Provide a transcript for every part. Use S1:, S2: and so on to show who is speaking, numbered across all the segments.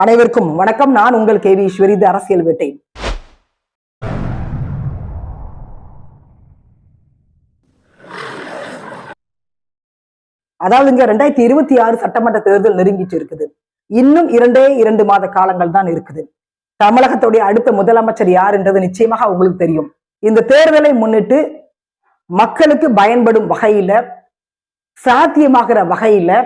S1: அனைவருக்கும் வணக்கம். நான் உங்கள் கேவி ஈஸ்வரி. இது அரசியல் வேட்டை. அதாவதுங்க 2026 சட்டமன்ற தேர்தல் நெருங்கிட்டு இருக்குது. இன்னும் 2 மாத காலங்கள் தான் இருக்குது. தமிழகத்துடைய அடுத்த முதலமைச்சர் யாருன்றது நிச்சயமாக உங்களுக்கு தெரியும். இந்த தேர்தலை முன்னிட்டு மக்களுக்கு பயன்படும் வகையில, சாத்தியமாகிற வகையில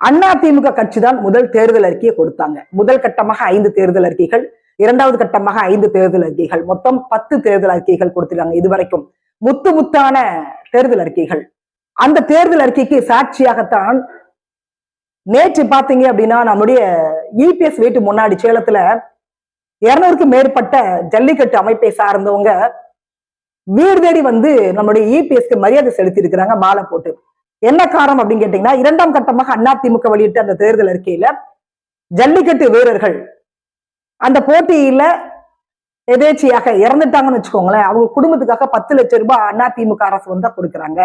S1: அதிமுக கட்சி தான் முதல் தேர்தல் அறிக்கையை கொடுத்தாங்க. முதல் கட்டமாக 5 தேர்தல் அறிக்கைகள், இரண்டாவது கட்டமாக 5 தேர்தல் அறிக்கைகள், மொத்தம் 10 தேர்தல் அறிக்கைகள் கொடுத்திருக்காங்க. இதுவரைக்கும் முத்தான தேர்தல் அறிக்கைகள். அந்த தேர்தல் அறிக்கைக்கு சாட்சியாகத்தான் நேற்று பாத்தீங்க அப்படின்னா நம்முடைய இபிஎஸ் வீட்டு முன்னாடி சேலத்துல 200க்கும் மேற்பட்ட ஜல்லிக்கட்டு அமைப்பை சார்ந்தவங்க வீடு தேடி வந்து நம்முடைய இபிஎஸ்க்கு மரியாதை செலுத்தி இருக்கிறாங்க, மாலை போட்டு. என்ன காரணம் அப்படின்னு கேட்டீங்கன்னா, 2ஆம் கட்டமாக அதிமுக வெளியிட்ட அந்த தேர்தல் அறிக்கையில ஜல்லிக்கட்டு வீரர்கள் அந்த போட்டியில எதேச்சியாக இறந்துட்டாங்கன்னு வச்சுக்கோங்களேன், அவங்க குடும்பத்துக்காக 10 லட்சம் ரூபாய் அதிமுக அரசு வந்தா கொடுக்குறாங்க.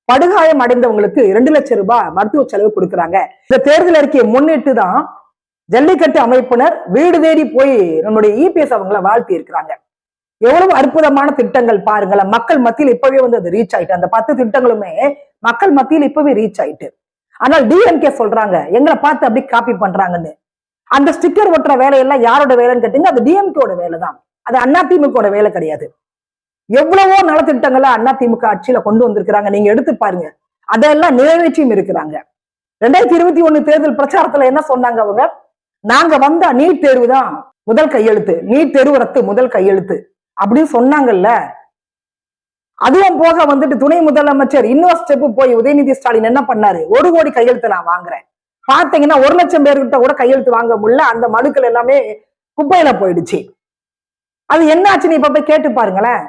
S1: படுகாயம் அடைந்தவங்களுக்கு 2 லட்சம் ரூபாய் மருத்துவ செலவு கொடுக்குறாங்க. இந்த தேர்தல் அறிக்கையை முன்னிட்டு தான் ஜல்லிக்கட்டு அமைப்பினர் வீடு தேடி போய் நம்முடைய இபிஎஸ் அவங்கள வாழ்த்தி இருக்கிறாங்க. எவ்வளவு அற்புதமான திட்டங்கள் பாருங்களேன். மக்கள் மத்தியில் இப்பவே வந்து அது ரீச் ஆயிட்டு. அந்த 10 திட்டங்களுமே மக்கள் மத்தியில் இப்பவே ரீச் ஆயிட்டு. ஆனால் டிஎம்கே சொல்றாங்க எங்களை பார்த்து அப்படி காப்பி பண்றாங்கன்னு. அந்த ஸ்டிக்கர் ஒட்டுற வேலையெல்லாம் யாரோட வேலைன்னு கேட்டீங்க, அது டிஎம்கேட வேலை தான். அது அதிமுக வேலை கிடையாது. எவ்வளவோ நலத்திட்டங்களை அதிமுக ஆட்சியில கொண்டு வந்திருக்கிறாங்க. நீங்க எடுத்து பாருங்க, அதெல்லாம் நிறைவேற்றியும் இருக்கிறாங்க. 2021 தேர்தல் பிரச்சாரத்துல என்ன சொன்னாங்க அவங்க? நாங்க வந்தா நீட் தேர்வு தான் முதல் கையெழுத்து, நீட் தேர்வு ரத்து முதல் கையெழுத்து அப்படின்னு சொன்னாங்கல்ல. அதுவும் போக வந்துட்டு துணை முதலமைச்சர் இன்னொரு ஸ்டெப் போய் உதயநிதி ஸ்டாலின் என்ன பண்ணாரு? 1 கோடி கையெழுத்து நான் வாங்குறேன். பாத்தீங்கன்னா 1 லட்சம் பேர்கிட்ட கூட கையெழுத்து வாங்க முடியல. அந்த மனுக்கள் எல்லாமே குப்பையில போயிடுச்சு. அது என்ன ஆச்சுன்னு இப்ப போய் கேட்டு பாருங்களேன்.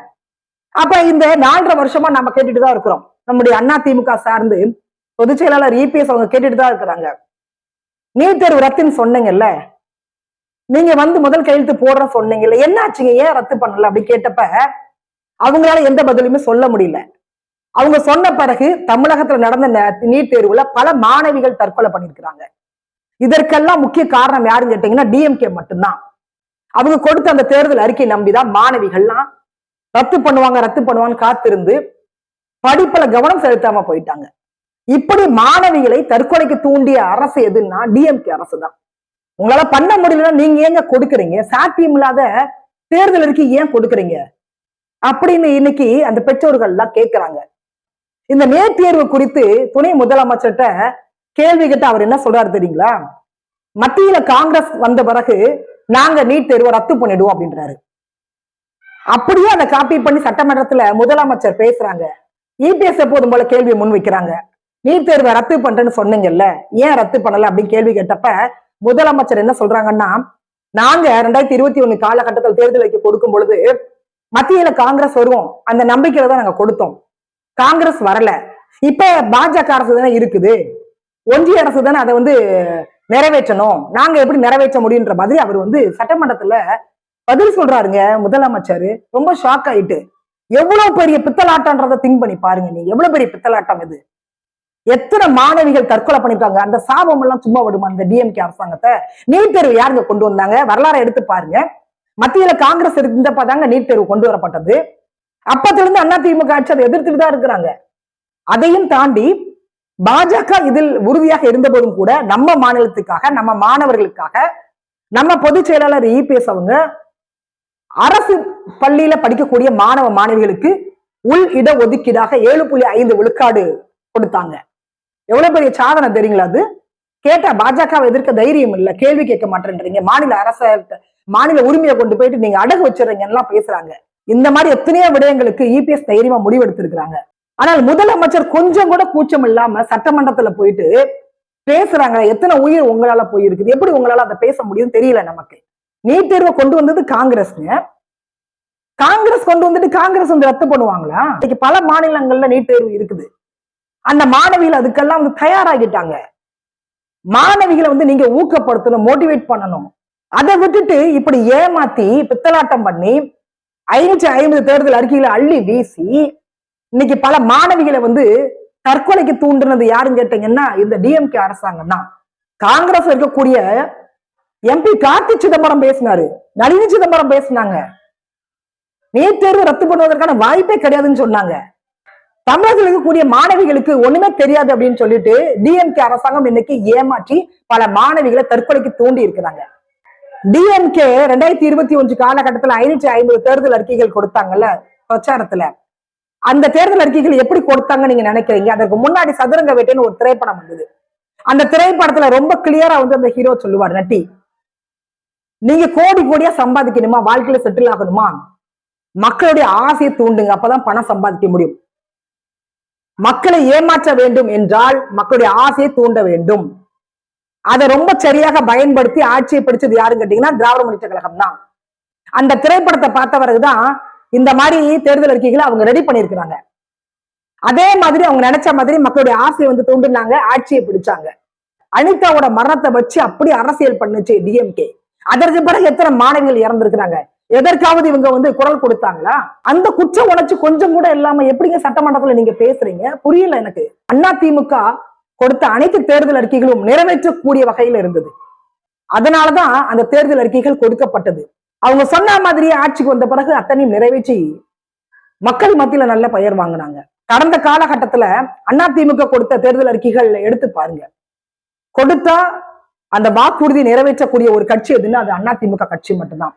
S1: அப்ப இந்த 4.5 வருஷமா நம்ம கேட்டுட்டு தான் இருக்கிறோம். நம்முடைய அதிமுக சார்ந்து பொதுச் செயலாளர் இபிஎஸ் அவங்க கேட்டுட்டு தான் இருக்கிறாங்க. நீட் தேர்வு ரத்துன்னு சொன்னீங்கல்ல, நீங்க வந்து முதல் கையெழுத்து போடுற சொன்னீங்கல்ல, என்ன ஆச்சுங்க, ஏன் ரத்து பண்ணல அப்படின்னு கேட்டப்ப அவங்களால எந்த பதிலுமே சொல்ல முடியல. அவங்க சொன்ன பிறகு தமிழகத்துல நடந்த நீட் தேர்வுல பல மாணவிகள் தற்கொலை பண்ணிருக்கிறாங்க. இதற்கெல்லாம் முக்கிய காரணம் யாருன்னு கேட்டீங்கன்னா டிஎம்கே மட்டும்தான். அவங்க கொடுத்த அந்த தேர்தல் அறிக்கை நம்பிதான் மாணவிகள்லாம் ரத்து பண்ணுவாங்க காத்திருந்து படிப்புல கவனம் செலுத்தாம போயிட்டாங்க. இப்படி மாணவிகளை தற்கொலைக்கு தூண்டிய அரசு எதுன்னா டிஎம்கே அரசு தான். உங்களால பண்ண முடியலன்னா நீங்க ஏங்க கொடுக்குறீங்க? சாத்தியம் இல்லாத தேர்தல் அறிக்கை ஏன் கொடுக்குறீங்க அப்படின்னு இன்னைக்கு அந்த பெற்றோர்கள் எல்லாம் கேட்கிறாங்க. இந்த நேர் தேர்வு குறித்து துணை முதலமைச்சர்கிட்ட கேள்வி கேட்டு அவர் என்ன சொல்றாரு தெரியுங்களா? மத்தியில காங்கிரஸ் வந்த பிறகு நாங்க நீட் தேர்வை ரத்து பண்ணிடுவோம் அப்படின்றாரு. அப்படியே அதை காப்பி பண்ணி சட்டமன்றத்துல முதலமைச்சர் பேசுறாங்க. இபிஎஸ் எப்போதும் போல கேள்வியை முன் வைக்கிறாங்க. நீட் தேர்வை ரத்து பண்றேன்னு சொன்னீங்கல்ல, ஏன் ரத்து பண்ணல அப்படின்னு கேள்வி கேட்டப்ப முதலமைச்சர் என்ன சொல்றாங்கன்னா, நாங்க 2021 காலகட்டத்தில் தேர்தல் வைக்க கொடுக்கும் பொழுது மத்தியில காங்கிரஸ் வருவோம் அந்த நம்பிக்கையில தான் நாங்க கொடுத்தோம். காங்கிரஸ் வரல. இப்ப பாஜக அரசு தானே இருக்குது, ஒன்றிய அரசு தானே அதை வந்து நிறைவேற்றணும், நாங்க எப்படி நிறைவேற்ற முடியுன்ற மாதிரி அவர் வந்து சட்டமன்றத்துல பதில் சொல்றாருங்க முதலமைச்சர். ரொம்ப ஷாக் ஆயிட்டு, எவ்வளவு பெரிய பித்தலாட்டம்ன்றத திங்க் பண்ணி பாருங்க. நீ எவ்வளவு பெரிய பித்தலாட்டம் இது. எத்தனை மாணவிகள் தற்கொலை பண்ணிருக்காங்க. அந்த சாபம் எல்லாம் சும்மா விடுமா அந்த டிஎம்கே அரசாங்கத்தை? நீட் தேர்வு யாருங்க கொண்டு வந்தாங்க? வரலாறு எடுத்து பாருங்க. மத்தியில காங்கிரஸ் இருந்தப்பதாங்க நீட் தேர்வு கொண்டு வரப்பட்டது. அப்பத்துல இருந்து அதிமுக ஆட்சி அதை எதிர்த்துட்டு தான் இருக்கிறாங்க. அதையும் தாண்டி பாஜக இதில் உறுதியாக இருந்த போதும் கூட நம்ம மாநிலத்துக்காக, நம்ம மாணவர்களுக்காக, நம்ம பொதுச் செயலாளர் இபிஎஸ் அவங்க அரசு பள்ளியில படிக்கக்கூடிய மாணவ மாணவிகளுக்கு உள் இட ஒதுக்கீடாக 7.5 விழுக்காடு கொடுத்தாங்க. எவ்வளவு பெரிய சாதனை தெரியுங்களா? அது கேட்டா பாஜகவை எதிர்க்க தைரியம் இல்ல, கேள்வி கேட்க மாட்டேன்றீங்க, மாநில அரச மாநில உரிமையை கொண்டு போயிட்டு நீங்க அடகு வச்சிடறீங்கலாம் பேசுறாங்க. இந்த மாதிரி எத்தனையோ விடயங்களுக்கு இபிஎஸ் தைரியமா முடிவெடுத்திருக்கிறாங்க. ஆனால் முதலமைச்சர் கொஞ்சம் கூட கூச்சம் இல்லாம சட்டமன்றத்துல போயிட்டு பேசுறாங்க. எத்தனை உயிர் உங்களால போயிருக்குது, எப்படி உங்களால அதை பேச முடியும் தெரியல நமக்கு. நீட் தேர்வை கொண்டு வந்தது காங்கிரஸ்ங்க. காங்கிரஸ் கொண்டு வந்துட்டு காங்கிரஸ் வந்து ரத்து பண்ணுவாங்களா? இன்னைக்கு பல மாநிலங்கள்ல நீட் தேர்வு இருக்குது. அந்த மாணவிகள் அதுக்கெல்லாம் வந்து தயாராகிட்டாங்க. மாணவிகளை வந்து நீங்க ஊக்கப்படுத்தணும், மோட்டிவேட் பண்ணணும். அதை விட்டுட்டு இப்படி ஏமாத்தி பித்தலாட்டம் பண்ணி 550 தேர்தல் அறிக்கைகளை அள்ளி வீசி இன்னைக்கு பல மாணவிகளை வந்து தற்கொலைக்கு தூண்டுனது யாருன்னு கேட்டீங்கன்னா இந்த டிஎம்கே அரசாங்கம் தான். காங்கிரஸ் இருக்கக்கூடிய எம்பி கார்த்தி சிதம்பரம் பேசினாரு, நளினி சிதம்பரம் பேசினாங்க. நீட் தேர்வு ரத்து பண்ணுவதற்கான வாய்ப்பே கிடையாதுன்னு சொன்னாங்க. தமிழகத்தில் இருக்கக்கூடிய மாணவிகளுக்கு ஒண்ணுமே தெரியாது அப்படின்னு சொல்லிட்டு டிஎம்கே அரசாங்கம் இன்னைக்கு ஏமாற்றி பல மாணவிகளை தற்கொலைக்கு தூண்டி இருக்கிறாங்க. டிஎம்கே 2021 காலகட்டத்தில் 550 தேர்தல் அறிக்கைகள் கொடுத்தாங்கல்ல பிரச்சாரத்துல, அந்த தேர்தல் அறிக்கைகள் எப்படி கொடுத்தாங்க நீங்க நினைக்கிறீங்க? அதற்கு முன்னாடி சதுரங்க வேட்டைன்னு ஒரு திரைப்படம் வந்தது. அந்த திரைப்படத்துல ரொம்ப கிளியரா வந்து அந்த ஹீரோ சொல்லுவார், நட்டி, நீங்க கோடி கோடியா சம்பாதிக்கணுமா, வாழ்க்கையில செட்டில் ஆகணுமா, மக்களுடைய ஆசையை தூண்டுங்க, அப்பதான் பணம் சம்பாதிக்க முடியும். மக்களை ஏமாற்ற வேண்டும் என்றால் மக்களுடைய ஆசையை தூண்ட வேண்டும். அதை ரொம்ப சரியாக பயன்படுத்தி ஆட்சியை பிடிச்சது யாருன்னு கேட்டீங்கன்னா திராவிட முன்னேற்ற கழகம் தான். அந்த திரைப்படத்தை பார்த்தவர்தான் இந்த மாதிரி தேர்தல் அறிக்கைகளை அவங்க ரெடி பண்ணிருக்கிறாங்க. அதே மாதிரி அவங்க நினைச்ச மாதிரி மக்களுடைய ஆசையை வந்து தூண்டுனாங்க, ஆட்சியை பிடிச்சாங்க. அனிதாவோட மரணத்தை வச்சு அப்படி அரசியல் பண்ணுச்சு டிஎம்கே. அதற்கு பிறகு எத்தனை மாணவிகள் இறந்திருக்கிறாங்க? எதற்காவது இவங்க வந்து குரல் கொடுத்தாங்களா? அந்த குற்ற உணர்ச்சி கொஞ்சம் கூட இல்லாம எப்படிங்க சட்டமன்றத்துல நீங்க பேசுறீங்க? புரியல எனக்கு. அதிமுக கொடுத்த அனைத்து தேர்தல் அறிக்கைகளும் நிறைவேற்றக்கூடிய வகையில இருந்தது. அதனாலதான் அந்த தேர்தல் அறிக்கைகள் கொடுக்கப்பட்டது. அவங்க சொன்ன மாதிரியே ஆட்சிக்கு வந்த பிறகு அத்தனையும் நிறைவேற்றி மக்கள் மத்தியில நல்ல பெயர் வாங்கினாங்க. கடந்த காலகட்டத்துல அதிமுக கொடுத்த தேர்தல் அறிக்கைகள் எடுத்து பாருங்க. கொடுத்தா அந்த வாக்குறுதி நிறைவேற்றக்கூடிய ஒரு கட்சி எதுன்னா அது அதிமுக கட்சி மட்டும்தான்.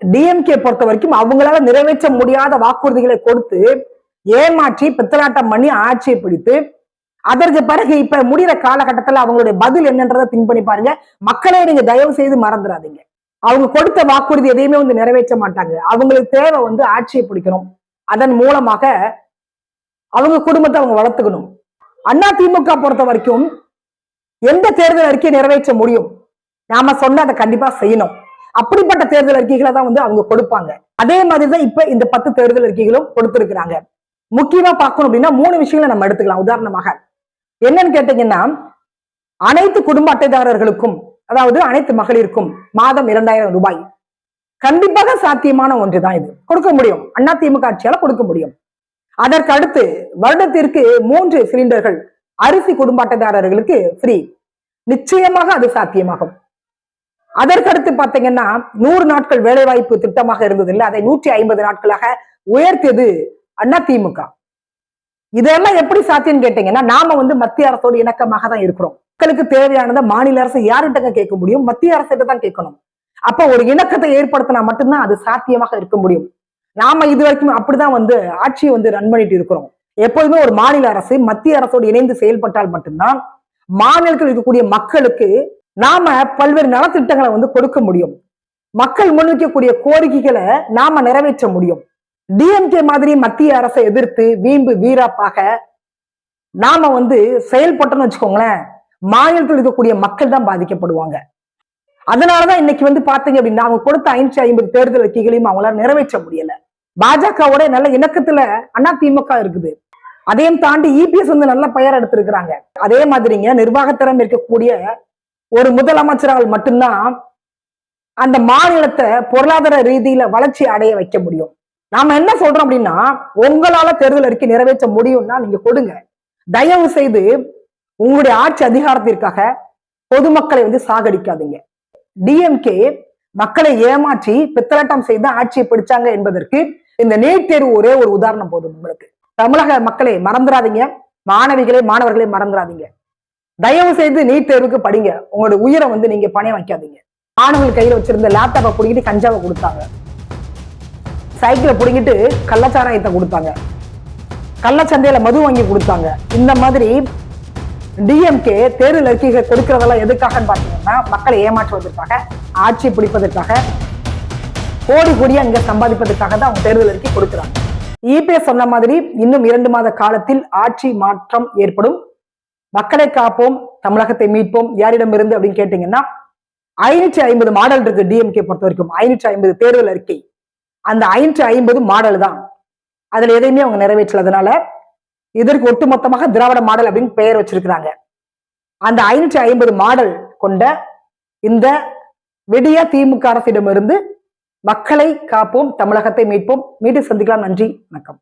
S1: டிஎம்கே பொறுத்த வரைக்கும் அவங்களால நிறைவேற்ற முடியாத வாக்குறுதிகளை கொடுத்து ஏமாற்றி பித்தலாட்டம் பண்ணி ஆட்சியை பிடித்து அதற்கு பிறகு இப்ப முடிகிற காலகட்டத்துல அவங்களுடைய பதில் என்னன்றதை திங்க் பண்ணி பாருங்க. மக்களே நீங்க தயவு செய்து மறந்துடாதீங்க. அவங்க கொடுத்த வாக்குறுதி எதையுமே வந்து நிறைவேற்ற மாட்டாங்க. அவங்களுக்கு தேவை வந்து ஆட்சியை பிடிக்கணும், அதன் மூலமாக அவங்க குடும்பத்தை அவங்க வளர்த்துக்கணும். அதிமுக பொறுத்த வரைக்கும் எந்த தேர்தல் அறிக்கையை நிறைவேற்ற முடியும், நாம சொன்ன அதை கண்டிப்பா செய்யணும். அப்படிப்பட்ட தேர்தல் அறிக்கைகளை தான் வந்து அவங்க கொடுப்பாங்க. அதே மாதிரிதான் இப்ப இந்த 10 தேர்தல் அறிக்கைகளும் கொடுத்திருக்கிறாங்க. முக்கியமா பார்க்கணும் அப்படின்னா 3 விஷயங்களை நம்ம எடுத்துக்கலாம். உதாரணமாக என்னன்னு கேட்டீங்கன்னா, அனைத்து குடும்ப அட்டைதாரர்களுக்கும், அதாவது அனைத்து மகளிருக்கும் மாதம் 2000 ரூபாய் கண்டிப்பாக சாத்தியமான ஒன்றுதான். இது கொடுக்க முடியும், அதிமுக ஆட்சியால கொடுக்க முடியும். அதற்கு அடுத்து வருடத்திற்கு 3 சிலிண்டர்கள் அரிசி குடும்ப அட்டைதாரர்களுக்கு ஃப்ரீ, நிச்சயமாக அது சாத்தியமாகும். அதற்கடுத்து பாத்தீங்கன்னா 100 நாட்கள் வேலைவாய்ப்பு திட்டமாக இருந்தது இல்லை, அதை 150 நாட்களாக உயர்த்தியது அதிமுக. இதெல்லாம் எப்படி சாத்தியம் கேட்டீங்கன்னா, நாம வந்து மத்திய அரசோடு இணக்கமாக தான் இருக்கிறோம். மக்களுக்கு தேவையானதை மாநில அரசு யார்கிட்ட கேட்க முடியும்? மத்திய அரசு தான் கேட்கணும். அப்ப ஒரு இணக்கத்தை ஏற்படுத்தினா மட்டும்தான் அது சாத்தியமாக இருக்க முடியும். நாம இது வரைக்கும் அப்படிதான் வந்து ஆட்சியை வந்து ரன் பண்ணிட்டு இருக்கிறோம். எப்போதுமே ஒரு மாநில அரசு மத்திய அரசோடு இணைந்து செயல்பட்டால் மட்டும்தான் மாநிலத்தில் இருக்கக்கூடிய மக்களுக்கு நாம பல்வேறு நலத்திட்டங்களை வந்து கொடுக்க முடியும். மக்கள் முன்வைக்கக்கூடிய கோரிக்கைகளை நாம நிறைவேற்ற முடியும். டிஎம்கே மாதிரி மத்திய அரசை எதிர்த்து வீம்பு வீராப்பாக நாம வந்து செயல்பட்டோம்னு வச்சுக்கோங்களேன், மாநிலத்தில் இருக்கக்கூடிய மக்கள் தான் பாதிக்கப்படுவாங்க. அதனாலதான் இன்னைக்கு வந்து பாத்தீங்க அப்படின்னா அவங்க கொடுத்த 550 தேர்தல் அறிக்கைகளையும் அவங்களால நிறைவேற்ற முடியல. பாஜகவோட நல்ல இணக்கத்துல அதிமுக இருக்குது. அதையும் தாண்டி இபிஎஸ் வந்து நல்ல பெயர் எடுத்திருக்கிறாங்க. அதே மாதிரிங்க நிர்வாகத்திறமை இருக்கக்கூடிய ஒரு முதலமைச்சரால் மட்டும்தான் அந்த மாநிலத்தை பொருளாதார ரீதியில வளர்ச்சி அடைய வைக்க முடியும். நாம என்ன சொல்றோம் அப்படின்னா, உங்களால தேர்தல் அறிக்கை நிறைவேற்ற முடியும்னா நீங்க கொடுங்க. தயவு செய்து உங்களுடைய ஆட்சி அதிகாரத்திற்காக பொதுமக்களை வந்து சாகடிக்காதீங்க. டிஎம்கே மக்களை ஏமாற்றி பித்தலாட்டம் செய்து ஆட்சியை பிடிச்சாங்க என்பதற்கு இந்த நீட் தேர்வு ஒரே ஒரு உதாரணம் போதும் உங்களுக்கு. தமிழக மக்களை மறந்துடாதீங்க, மாணவர்களை மறந்துடாதீங்க. தயவு செய்து நீட் தேர்வுக்கு படிங்க. உங்களோட உயிரை வந்து நீங்க பணையம் வைக்காதீங்க. மாணவர்கள் கையில வச்சிருந்த லேப்டாப்பை புடிங்கிட்டு கஞ்சாவை கொடுத்தாங்க, சைக்கிளை புடிங்கிட்டு கள்ளச்சாராயத்தை கொடுத்தாங்க, கள்ளச்சந்தையில மது வாங்கி கொடுத்தாங்க. இந்த மாதிரி டிஎம்கே தேர்தல் அறிக்கைகள் கொடுக்கிறதெல்லாம் எதுக்காகன்னு பாத்தீங்கன்னா மக்களை ஏமாற்றுவதற்காக, ஆட்சியை பிடிப்பதற்காக, கோடி கோடியா இங்க சம்பாதிப்பதற்காக தான் அவங்க தேர்தல் அறிக்கை கொடுக்கிறாங்க. இபிஎஸ் சொன்ன மாதிரி இன்னும் 2 மாத காலத்தில் ஆட்சி மாற்றம் ஏற்படும். மக்களை காப்போம், தமிழகத்தை மீட்போம். யாரிடம் இருந்து அப்படின்னு கேட்டீங்கன்னா 550 மாடல் இருக்கு டிஎம்கே பொறுத்த வரைக்கும். 550 தேர்தல் அறிக்கை, அந்த 550 மாடல் தான். அதுல எதையுமே அவங்க நிறைவேற்றலதுனால இதற்கு ஒட்டுமொத்தமாக திராவிட மாடல் அப்படின்னு பெயர் வச்சிருக்கிறாங்க. அந்த 550 மாடல் கொண்ட இந்த விடிய திமுக அரசிடமிருந்து மக்களை காப்போம், தமிழகத்தை மீட்போம். மீண்டும் சந்திக்கலாம். நன்றி, வணக்கம்.